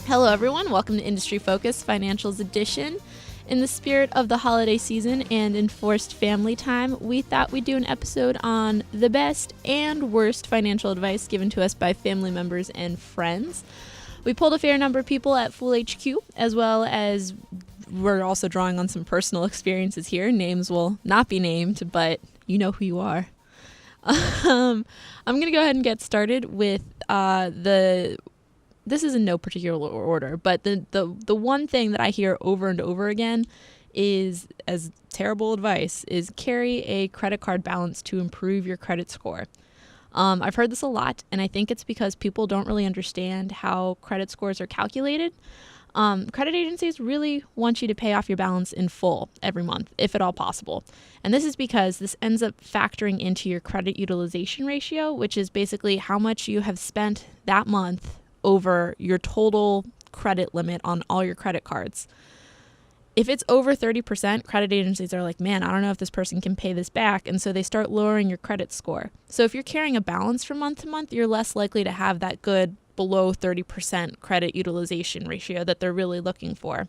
Hello, everyone. Welcome to Industry Focus Financials Edition. In the spirit of the holiday season and enforced family time, we thought we'd do an episode on the best and worst financial advice given to us by family members and friends. We pulled a fair number of people at Fool HQ, as well as we're also drawing on some personal experiences here. Names will not be named, but you know who you are. I'm going to go ahead and get started with this is in no particular order, but the one thing that I hear over and over again is, as terrible advice, is carry a credit card balance to improve your credit score. I've heard this a lot, and I think it's because people don't really understand how credit scores are calculated. Credit agencies really want you to pay off your balance in full every month, if at all possible. And this is because this ends up factoring into your credit utilization ratio, which is basically how much you have spent that month over your total credit limit on all your credit cards. If it's over 30%, credit agencies are like, man, I don't know if this person can pay this back. And so they start lowering your credit score. So if you're carrying a balance from month to month, you're less likely to have that good below 30% credit utilization ratio that they're really looking for.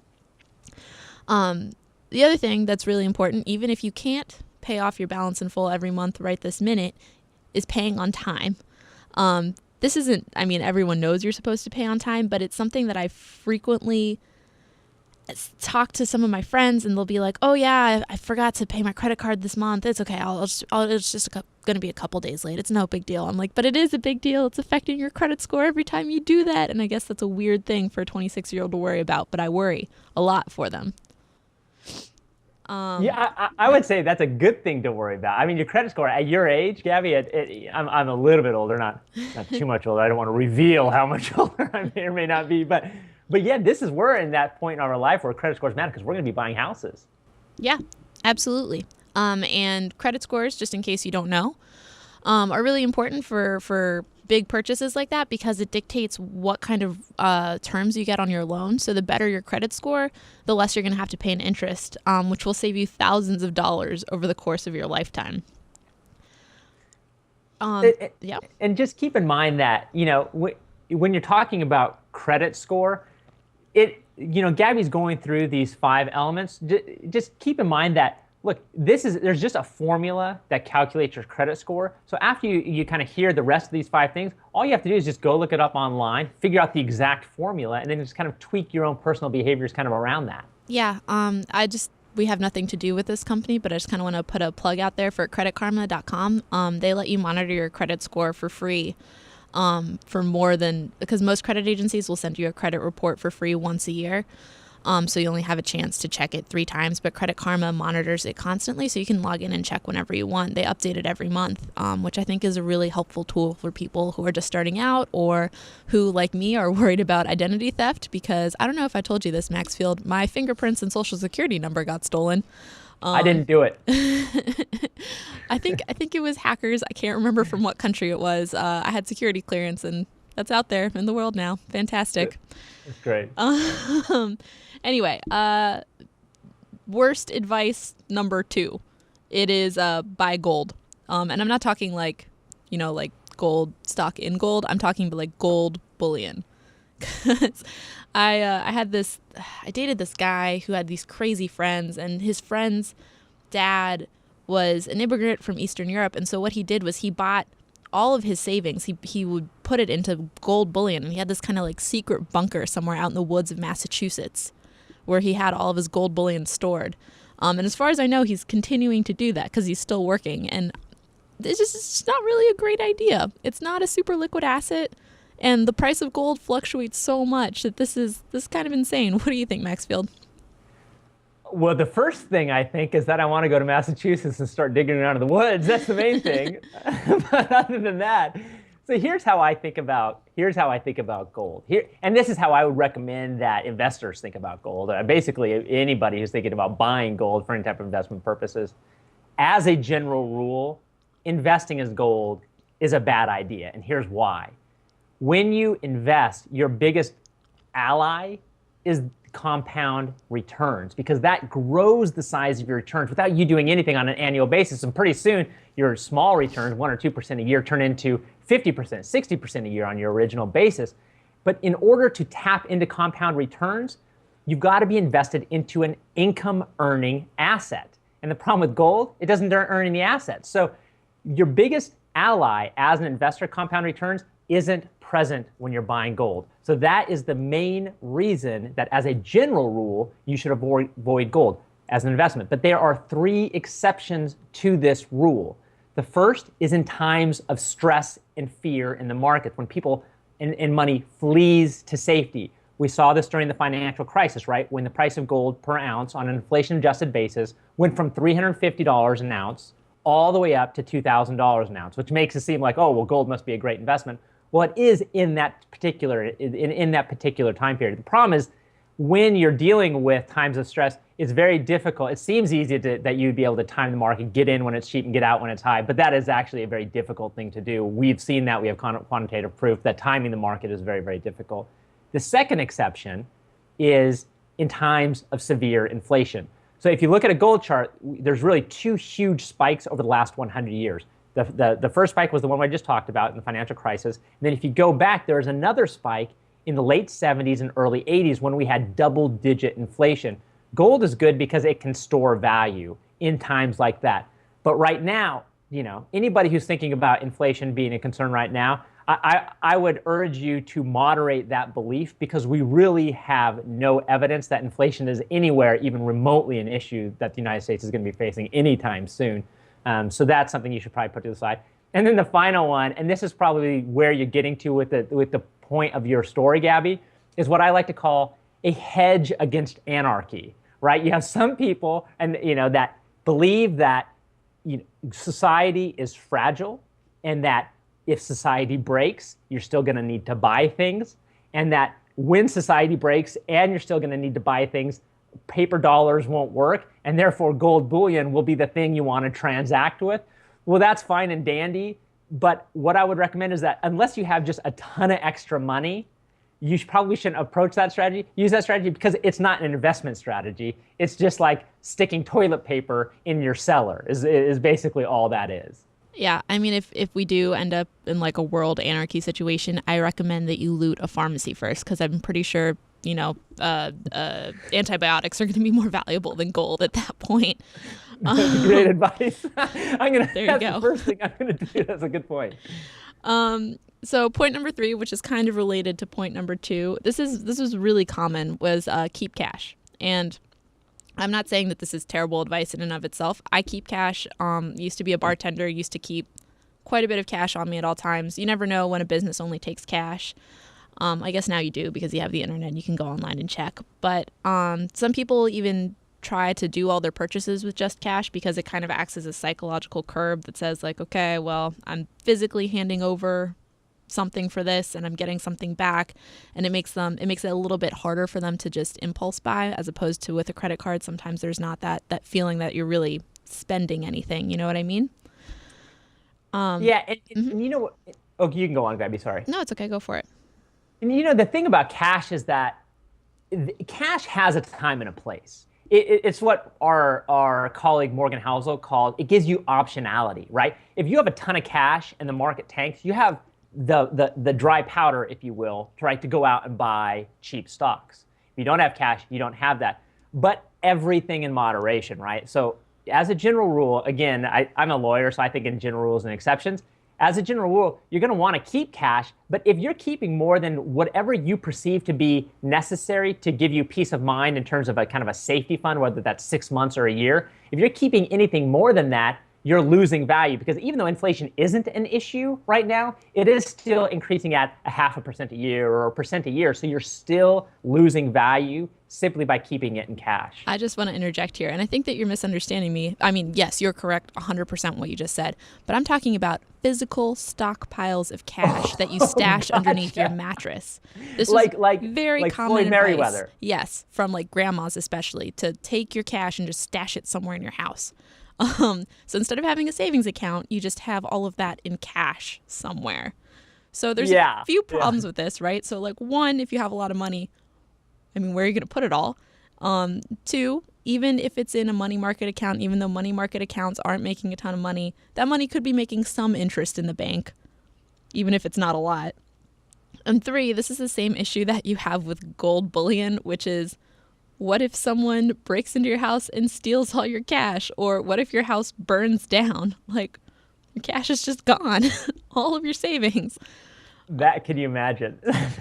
The other thing that's really important, even if you can't pay off your balance in full every month right this minute, is paying on time. This isn't, everyone knows you're supposed to pay on time, but it's something that I frequently talk to some of my friends, and they'll be like, oh yeah, I forgot to pay my credit card this month. It's okay. It's just going to be a couple days late. It's no big deal. I'm like, but it is a big deal. It's affecting your credit score every time you do that. And I guess that's a weird thing for a 26-year-old to worry about, but I worry a lot for them. I would say that's a good thing to worry about. I mean, your credit score at your age, Gabby, I'm a little bit older, not too much older. I don't want to reveal how much older I may or may not be. But yeah, we're in that point in our life where credit scores matter because we're going to be buying houses. Yeah, absolutely. And credit scores, just in case you don't know, are really important for big purchases like that because it dictates what kind of terms you get on your loan. So the better your credit score, the less you're going to have to pay in interest, which will save you thousands of dollars over the course of your lifetime. Yeah. And just keep in mind that, when you're talking about credit score, Gabby's going through these 5 elements. Just keep in mind that, look, there's just a formula that calculates your credit score. So after you kind of hear the rest of these 5 things, all you have to do is just go look it up online, figure out the exact formula, and then just kind of tweak your own personal behaviors kind of around that. Yeah, we have nothing to do with this company, but I just kind of want to put a plug out there for creditkarma.com. They let you monitor your credit score for free. Because most credit agencies will send you a credit report for free once a year. So you only have a chance to check it 3 times, but Credit Karma monitors it constantly, so you can log in and check whenever you want. They update it every month, which I think is a really helpful tool for people who are just starting out or who, like me, are worried about identity theft because I don't know if I told you this, Maxfield, my fingerprints and social security number got stolen. I didn't do it. I think it was hackers. I can't remember from what country it was. I had security clearance, and that's out there in the world now. Fantastic. That's great. Anyway, worst advice number 2. It is buy gold. And I'm not talking like gold stock in gold. I'm talking about like gold bullion. I dated this guy who had these crazy friends, and his friend's dad was an immigrant from Eastern Europe. And so what he did was he bought all of his savings. He would put it into gold bullion, and he had this kind of like secret bunker somewhere out in the woods of Massachusetts where he had all of his gold bullion stored. And as far as I know, he's continuing to do that because he's still working. And it's just not really a great idea. It's not a super liquid asset. And the price of gold fluctuates so much that this is kind of insane. What do you think, Maxfield? Well, the first thing I think is that I want to go to Massachusetts and start digging around in the woods. That's the main thing. But other than that, so here's how I think about gold. And this is how I would recommend that investors think about gold. Basically, anybody who's thinking about buying gold for any type of investment purposes. As a general rule, investing in gold is a bad idea, and here's why. When you invest, your biggest ally is compound returns, because that grows the size of your returns without you doing anything on an annual basis. And pretty soon, your small returns, 1 or 2% a year, turn into 50%, 60% a year on your original basis. But in order to tap into compound returns, you've got to be invested into an income earning asset. And the problem with gold, it doesn't earn any assets. So your biggest ally as an investor, compound returns, isn't present when you're buying gold. So that is the main reason that as a general rule, you should avoid gold as an investment. But there are 3 exceptions to this rule. The first is in times of stress and fear in the market, when people and money flees to safety. We saw this during the financial crisis, right? When the price of gold per ounce on an inflation-adjusted basis went from $350 an ounce all the way up to $2,000 an ounce, which makes it seem like, oh, well, gold must be a great investment. Well, it is in that particular time period. The problem is when you're dealing with times of stress, it's very difficult. It seems easy that you'd be able to time the market, get in when it's cheap and get out when it's high, but that is actually a very difficult thing to do. We've seen that. We have quantitative proof that timing the market is very, very difficult. The second exception is in times of severe inflation. So if you look at a gold chart, there's really 2 huge spikes over the last 100 years. The first spike was the one I just talked about in the financial crisis. And then if you go back, there was another spike in the late 70s and early 80s when we had double-digit inflation. Gold is good because it can store value in times like that. But right now, anybody who's thinking about inflation being a concern right now, I would urge you to moderate that belief, because we really have no evidence that inflation is anywhere even remotely an issue that the United States is going to be facing anytime soon. So that's something you should probably put to the side. And then the final one, and this is probably where you're getting to with the point of your story, Gabby, is what I like to call a hedge against anarchy, right? You have some people that believe that society is fragile, and that if society breaks, you're still going to need to buy things, and that when society breaks and you're still going to need to buy things, paper dollars won't work, and therefore gold bullion will be the thing you want to transact with. Well, that's fine and dandy, but what I would recommend is that unless you have just a ton of extra money, you probably shouldn't approach that strategy, use that strategy, because it's not an investment strategy. It's just like sticking toilet paper in your cellar is basically all that is. Yeah, I mean, if we do end up in like a world anarchy situation, I recommend that you loot a pharmacy first, because I'm pretty sure, antibiotics are going to be more valuable than gold at that point. That's great advice. There you that's go. The first thing I'm going to do. That's a good point. So point number 3, which is kind of related to point number 2, this was really common, was keep cash. And I'm not saying that this is terrible advice in and of itself. I keep cash. Used to be a bartender, used to keep quite a bit of cash on me at all times. You never know when a business only takes cash. I guess now you do, because you have the internet and you can go online and check. But some people even try to do all their purchases with just cash, because it kind of acts as a psychological curb that says like, okay, well, I'm physically handing over something for this and I'm getting something back, and it makes it a little bit harder for them to just impulse buy, as opposed to with a credit card. Sometimes there's not that feeling that you're really spending anything. You know what I mean? Yeah, and you know what? Oh, you can go on, Gabby. Sorry. No, it's okay. Go for it. And the thing about cash is that cash has a time and a place. It's what our colleague Morgan Housel called, it gives you optionality, right? If you have a ton of cash and the market tanks, you have the dry powder, if you will, to go out and buy cheap stocks. If you don't have cash, you don't have that. But everything in moderation, right? So as a general rule, again, I'm a lawyer, so I think in general rules and exceptions. As a general rule, you're going to want to keep cash, but if you're keeping more than whatever you perceive to be necessary to give you peace of mind in terms of a kind of a safety fund, whether that's 6 months or a year, if you're keeping anything more than that, you're losing value, because even though inflation isn't an issue right now, it is still increasing at 0.5% a year or 1% a year. So you're still losing value simply by keeping it in cash. I just want to interject here, and I think that you're misunderstanding me. I mean, yes, you're correct 100% what you just said, but I'm talking about physical stockpiles of cash that you stash underneath your mattress. This is very common Floyd advice. Merriweather. Yes, from like grandmas especially, to take your cash and just stash it somewhere in your house. So instead of having a savings account, you just have all of that in cash somewhere. So there's a few problems with this, right? So like, one, if you have a lot of money, I mean, where are you going to put it all? 2, even if it's in a money market account, even though money market accounts aren't making a ton of money, that money could be making some interest in the bank, even if it's not a lot. And 3, this is the same issue that you have with gold bullion, which is, what if someone breaks into your house and steals all your cash? Or what if your house burns down? Like, your cash is just gone, all of your savings. That, can you imagine?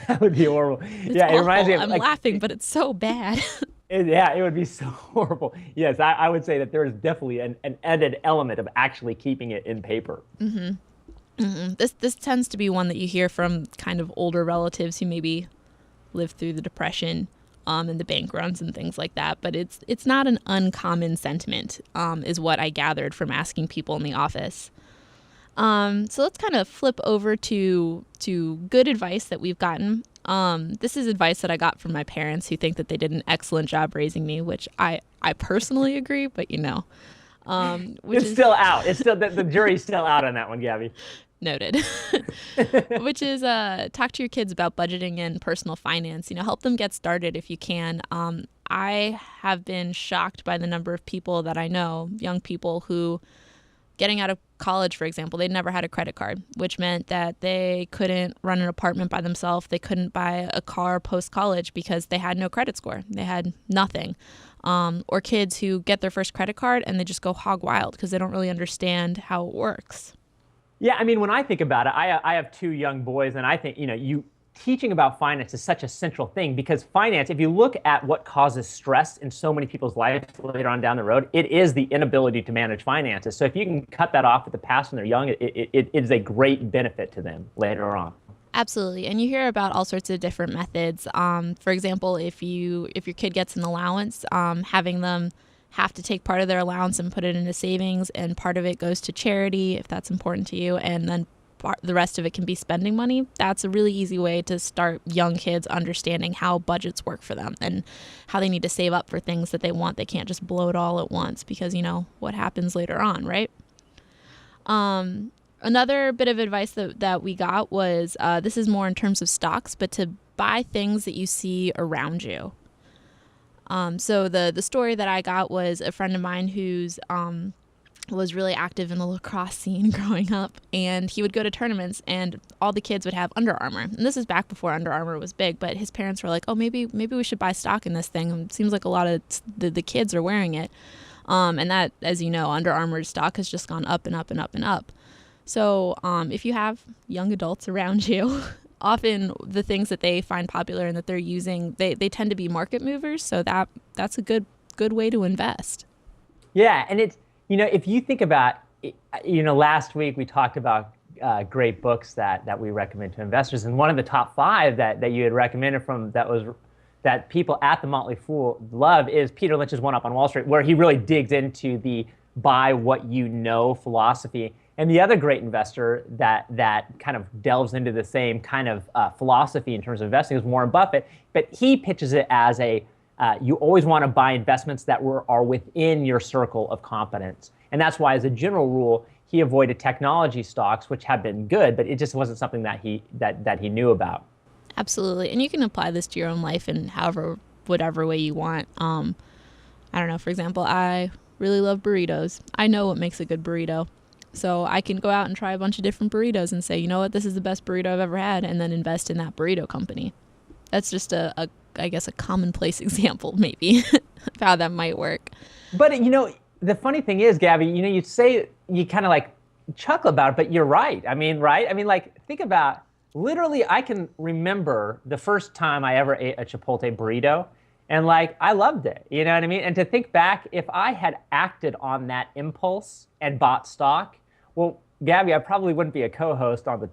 That would be horrible. It's Yeah, awful. it reminds me of I'm laughing, but it's so bad. it would be so horrible. Yes, I would say that there is definitely an added element of actually keeping it in paper. This tends to be one that you hear from kind of older relatives who maybe lived through the Depression and the bank runs and things like that. But it's not an uncommon sentiment, is what I gathered from asking people in the office. So let's kind of flip over to good advice that we've gotten. This is advice that I got from my parents, who think that they did an excellent job raising me, which I personally agree, but It's still out. It's still, the jury's still out on that one, Gabby. Noted. Which is talk to your kids about budgeting and personal finance. Help them get started if you can. I have been shocked by the number of people that I know, young people who, getting out of college, for example, they'd never had a credit card, which meant that they couldn't run an apartment by themselves. They couldn't buy a car post-college because they had no credit score. They had nothing. Or kids who get their first credit card and they just go hog wild because they don't really understand how it works. Yeah, I mean, when I think about it, I have 2 young boys, and I think, teaching about finance is such a central thing, because finance, if you look at what causes stress in so many people's lives later on down the road, it is the inability to manage finances. So if you can cut that off at the pass when they're young, it is a great benefit to them later on. Absolutely. And you hear about all sorts of different methods. For example, if your kid gets an allowance, having them have to take part of their allowance and put it into savings, and part of it goes to charity if that's important to you, and then the rest of it can be spending money. That's a really easy way to start young kids understanding how budgets work for them and how they need to save up for things that they want. They can't just blow it all at once, because what happens later on, right? Another bit of advice that we got was, this is more in terms of stocks, but to buy things that you see around you. So the story that I got was a friend of mine who's was really active in the lacrosse scene growing up, and he would go to tournaments and all the kids would have Under Armour. And this is back before Under Armour was big, but his parents were like, oh, maybe we should buy stock in this thing. It seems like a lot of the kids are wearing it. And that, as you know, Under Armour stock has just gone up and up and up and up. So if you have young adults around you, often the things that they find popular and that they're using, they tend to be market movers. So that's a good way to invest. Yeah, and it's, if you think about, last week we talked about great books that we recommend to investors, and one of the top 5 that you had recommended that people at the Motley Fool love is Peter Lynch's One Up on Wall Street, where he really digs into the buy what you know philosophy. And the other great investor that kind of delves into the same kind of philosophy in terms of investing is Warren Buffett, but he pitches it as you always want to buy investments that are within your circle of competence. And that's why, as a general rule, he avoided technology stocks, which have been good, but it just wasn't something that he knew about. Absolutely. And you can apply this to your own life in whatever way you want. I don't know, for example, I really love burritos. I know what makes a good burrito. So I can go out and try a bunch of different burritos and say, you know what, this is the best burrito I've ever had, and then invest in that burrito company. That's just a commonplace example, maybe, of how that might work. But, the funny thing is, Gabby, you say, you kind of like chuckle about it, but you're right. I mean, right? I mean, like, think about, literally, I can remember the first time I ever ate a Chipotle burrito, and like, I loved it. You know what I mean? And to think back, if I had acted on that impulse and bought stock, well, Gabby, I probably wouldn't be a co-host on the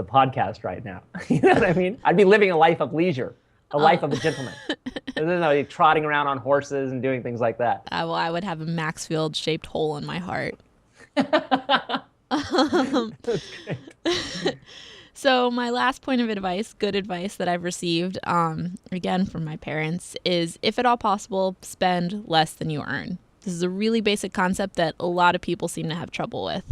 podcast right now. You know what I mean? I'd be living a life of leisure, a life of a gentleman. And then I'd be trotting around on horses and doing things like that. Well, I would have a Maxfield-shaped hole in my heart. That's great. So my last point of advice, good advice that I've received, again from my parents, is if at all possible, spend less than you earn. This is a really basic concept that a lot of people seem to have trouble with.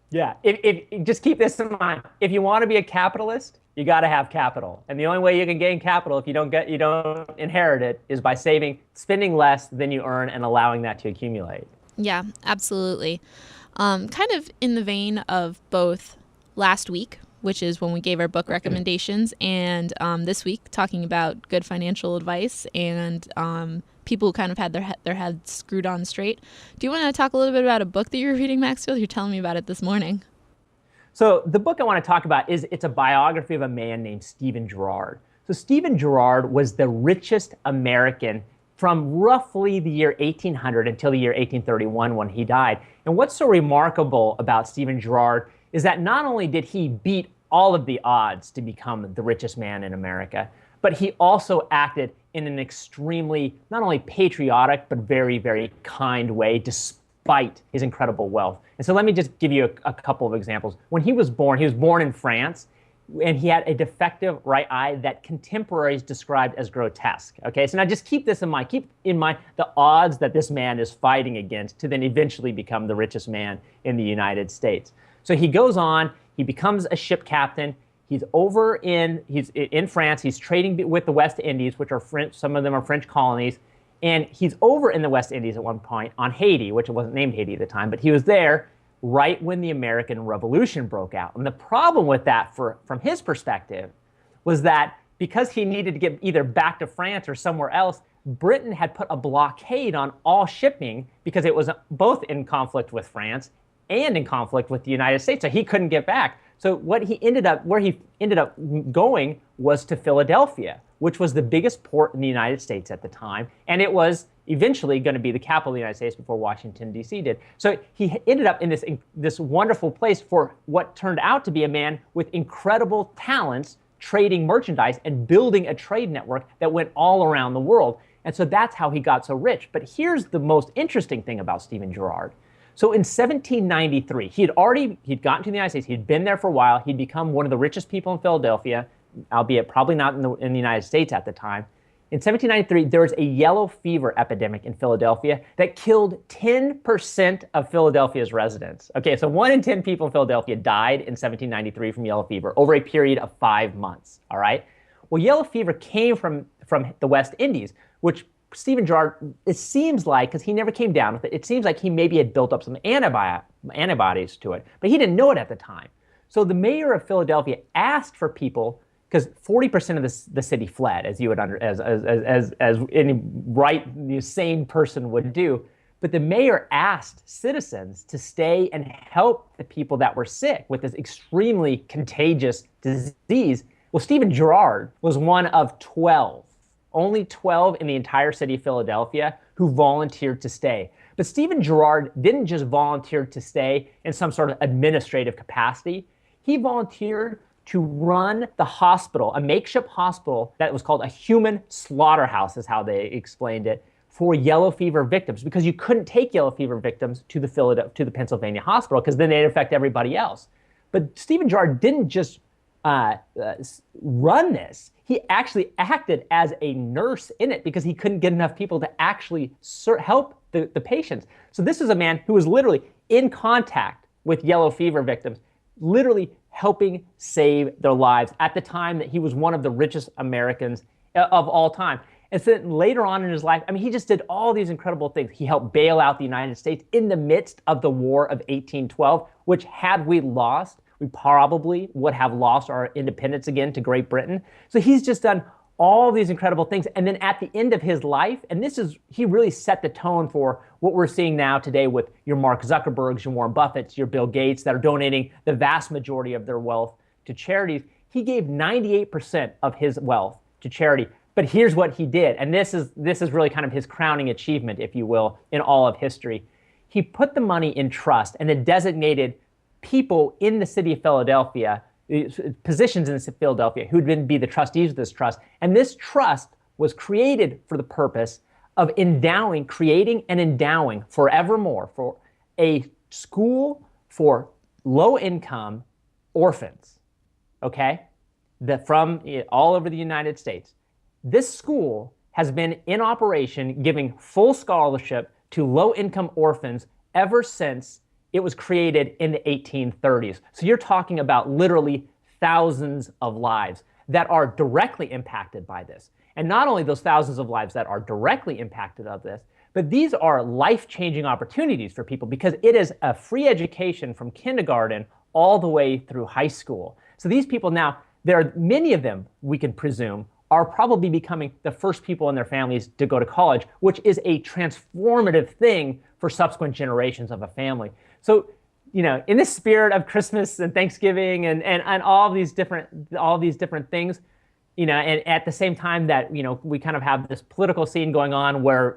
Yeah, if just keep this in mind. If you want to be a capitalist, you got to have capital, and the only way you can gain capital if you don't inherit it is by spending less than you earn and allowing that to accumulate. Yeah, absolutely. Kind of in the vein of both last week, which is when we gave our book recommendations, and this week talking about good financial advice and people who kind of had their heads screwed on straight. Do you want to talk a little bit about a book that you were reading, Maxfield? You're telling me about it this morning. So the book I want to talk about it's a biography of a man named Stephen Girard. So Stephen Girard was the richest American from roughly the year 1800 until the year 1831 when he died. And what's so remarkable about Stephen Girard is that not only did he beat all of the odds to become the richest man in America, but he also acted in an extremely, not only patriotic, but very, very kind way, despite his incredible wealth. And so let me just give you a couple of examples. When he was born in France, and he had a defective right eye that contemporaries described as grotesque. Okay, so now just keep this in mind. Keep in mind the odds that this man is fighting against to then eventually become the richest man in the United States. So he goes on, he becomes a ship captain. He's in France. He's trading with the West Indies, which are French. Some of them are French colonies. And he's over in the West Indies at one point on Haiti, which it wasn't named Haiti at the time, but he was there right when the American Revolution broke out. And the problem with that, from his perspective, was that because he needed to get either back to France or somewhere else, Britain had put a blockade on all shipping because it was both in conflict with France and in conflict with the United States, so he couldn't get back. So where he ended up going was to Philadelphia, which was the biggest port in the United States at the time, and it was eventually going to be the capital of the United States before Washington, D.C. did. So he ended up in this wonderful place for what turned out to be a man with incredible talents, trading merchandise and building a trade network that went all around the world. And so that's how he got so rich. But here's the most interesting thing about Stephen Girard. So in 1793, he'd gotten to the United States. He'd been there for a while. He'd become one of the richest people in Philadelphia, albeit probably not in the United States at the time. In 1793, there was a yellow fever epidemic in Philadelphia that killed 10% of Philadelphia's residents. Okay, so 1 in 10 people in Philadelphia died in 1793 from yellow fever over a period of 5 months, all right? Well, yellow fever came from the West Indies, which Stephen Girard, it seems like, because he never came down with it, it seems like he maybe had built up some antibodies to it, but he didn't know it at the time. So the mayor of Philadelphia asked for people, because 40% of the city fled, as you would as any sane person would do. But the mayor asked citizens to stay and help the people that were sick with this extremely contagious disease. Well, Stephen Girard was one of 12, only 12 in the entire city of Philadelphia who volunteered to stay. But Stephen Girard didn't just volunteer to stay in some sort of administrative capacity. He volunteered to run the hospital, a makeshift hospital that was called a human slaughterhouse, is how they explained it, for yellow fever victims, because you couldn't take yellow fever victims to the Pennsylvania hospital because then they'd affect everybody else. But Stephen Girard didn't just run this. He actually acted as a nurse in it because he couldn't get enough people to actually help the patients. So this is a man who was literally in contact with yellow fever victims, literally helping save their lives at the time that he was one of the richest Americans of all time. And so later on in his life, I mean, he just did all these incredible things. He helped bail out the United States in the midst of the War of 1812, which had we lost, we probably would have lost our independence again to Great Britain. So he's just done all these incredible things. And then at the end of his life, and he really set the tone for what we're seeing now today with your Mark Zuckerbergs, your Warren Buffetts, your Bill Gates that are donating the vast majority of their wealth to charities. He gave 98% of his wealth to charity. But here's what he did, and this is really kind of his crowning achievement, if you will, in all of history. He put the money in trust and then designated people in the city of Philadelphia, positions in Philadelphia, who'd then be the trustees of this trust. And this trust was created for the purpose of creating and endowing forevermore for a school for low-income orphans, okay, from all over the United States. This school has been in operation giving full scholarship to low-income orphans ever since it was created in the 1830s. So you're talking about literally thousands of lives that are directly impacted by this. And not only those thousands of lives that are directly impacted of this, but these are life-changing opportunities for people because it is a free education from kindergarten all the way through high school. So these people now, there are many of them, we can presume, are probably becoming the first people in their families to go to college, which is a transformative thing for subsequent generations of a family. So, in this spirit of Christmas and Thanksgiving and all these different things, and at the same time that we kind of have this political scene going on where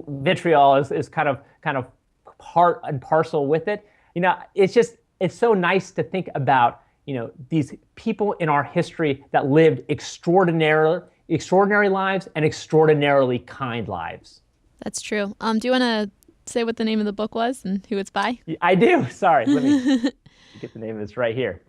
vitriol is kind of part and parcel with it. It's so nice to think about these people in our history that lived extraordinary lives and extraordinarily kind lives. That's true. Do you want to say what the name of the book was and who it's by? I do. Sorry, let me get the name of this right here.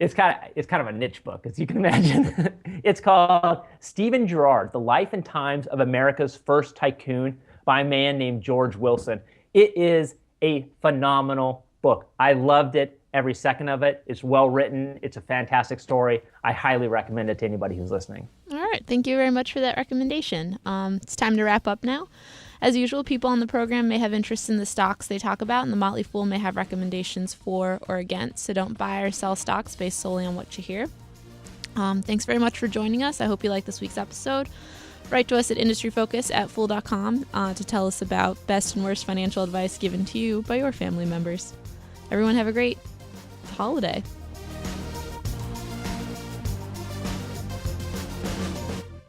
It's kind of a niche book, as you can imagine. It's called Stephen Girard: The Life and Times of America's First Tycoon by a man named George Wilson. It is a phenomenal book. I loved it. Every second of it. It's well written. It's a fantastic story. I highly recommend it to anybody who's listening. All right. Thank you very much for that recommendation. It's time to wrap up now. As usual, people on the program may have interest in the stocks they talk about, and the Motley Fool may have recommendations for or against, so don't buy or sell stocks based solely on what you hear. Thanks very much for joining us. I hope you liked this week's episode. Write to us at industryfocus@fool.com to tell us about best and worst financial advice given to you by your family members. Everyone have a great holiday.